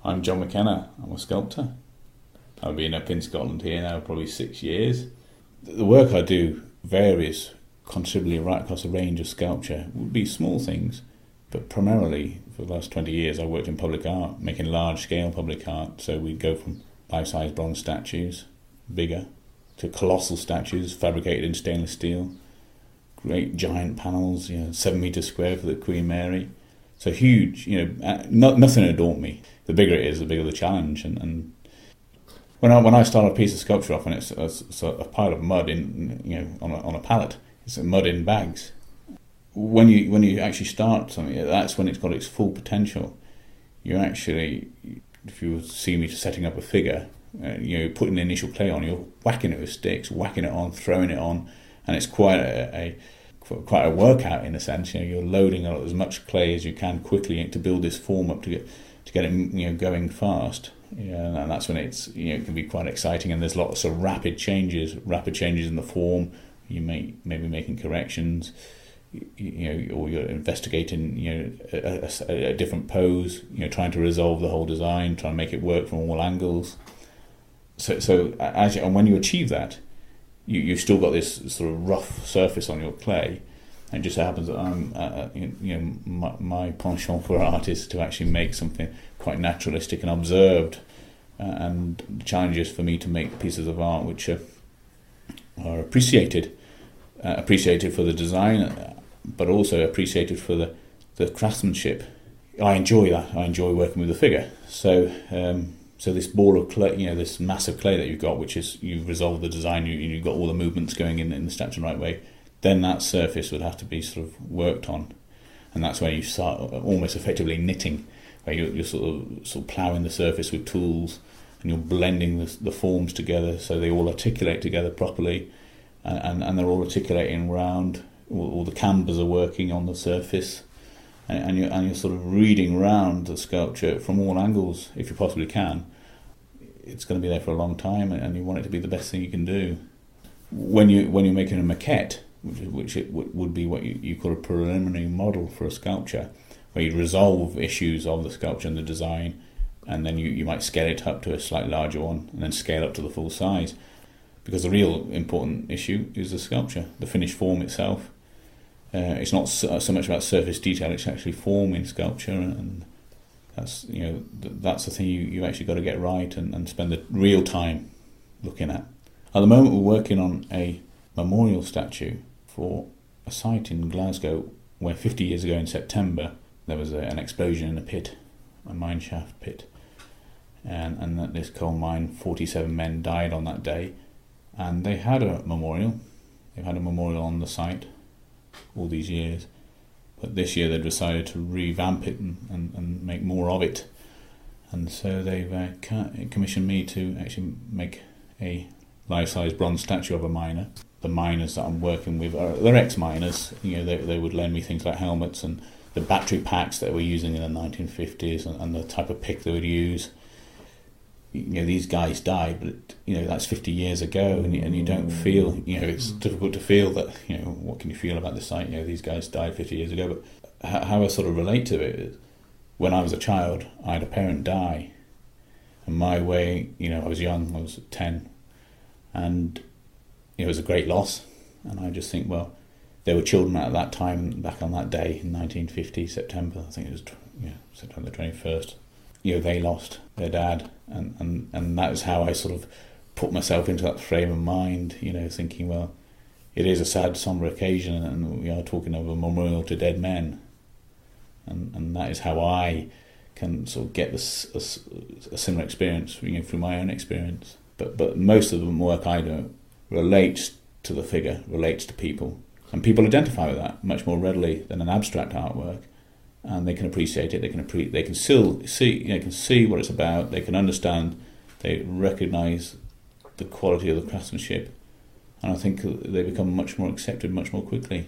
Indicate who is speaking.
Speaker 1: I'm John McKenna. I'm a sculptor. I've been up in Scotland here now probably 6 years. The work I do varies considerably right across a range of sculpture. It would be small things, but primarily for the last 20 years I worked in public art, making large-scale public art. So we'd go from life-size bronze statues, bigger, to colossal statues fabricated in stainless steel, great giant panels, 7 metres square for the Queen Mary. So huge, nothing to daunt me. The bigger it is, the bigger the challenge. And when I start a piece of sculpture off, and it's a pile of mud on a pallet, it's mud in bags. When you actually start something, that's when it's got its full potential. You actually, if you see me setting up a figure, putting the initial clay on, you're whacking it with sticks, whacking it on, throwing it on, and it's quite a workout in a sense. You're loading as much clay as you can quickly to build this form up to get it going fast. And that's when it's it can be quite exciting. And there's lots of rapid changes in the form. You may be making corrections, or you're investigating a different pose. Trying to resolve the whole design, trying to make it work from all angles. So and when you achieve that, you've still got this sort of rough surface on your clay. And it just happens that my penchant for art is to actually make something quite naturalistic and observed. And the challenge is for me to make pieces of art which are appreciated for the design, but also appreciated for the craftsmanship. I enjoy that. I enjoy working with the figure. So this ball of clay, this massive clay that you've got, which is you've resolved the design, you've got all the movements going in the statue the right way. Then that surface would have to be sort of worked on, and that's where you start almost effectively knitting, where you're sort of ploughing the surface with tools, and you're blending the forms together so they all articulate together properly, and they're all articulating round. All the canvas are working on the surface, and you're sort of reading round the sculpture from all angles if you possibly can. It's going to be there for a long time, and you want it to be the best thing you can do. When you're making a maquette, which it would be what you call a preliminary model for a sculpture, where you resolve issues of the sculpture and the design, and then you might scale it up to a slightly larger one, and then scale up to the full size. Because the real important issue is the sculpture, the finished form itself. It's not so much about surface detail; it's actually form in sculpture, and that's the thing you actually got to get right and spend the real time looking at. At the moment, we're working on a memorial statue for a site in Glasgow where 50 years ago in September there was an explosion in a pit, a mine shaft pit, and at this coal mine 47 men died on that day, and they had a memorial. They've had a memorial on the site all these years, but this year they decided to revamp it and make more of it, and so they've commissioned me to actually make a life-size bronze statue of a miner. The miners that I'm working with they're ex-miners. They would lend me things like helmets and the battery packs that we're using in the 1950s and the type of pick they would use. These guys died, but that's 50 years ago, and you don't feel. It's difficult to feel that. What can you feel about the site? These guys died 50 years ago. But how I sort of relate to it is, when I was a child, I had a parent die, and my way. I was young. I was 10. And it was a great loss, and I just think, well, there were children at that time, back on that day in 1950, September, I think it was September 21st, they lost their dad, and that was how I sort of put myself into that frame of mind, thinking, well, it is a sad, sombre occasion, and we are talking of a memorial to dead men, and that is how I can sort of get a similar experience, through my own experience. But most of the work I do relates to the figure, relates to people, and people identify with that much more readily than an abstract artwork, and they can appreciate it. They can still see, can see what it's about. They can understand. They recognise the quality of the craftsmanship, and I think they become much more accepted much more quickly.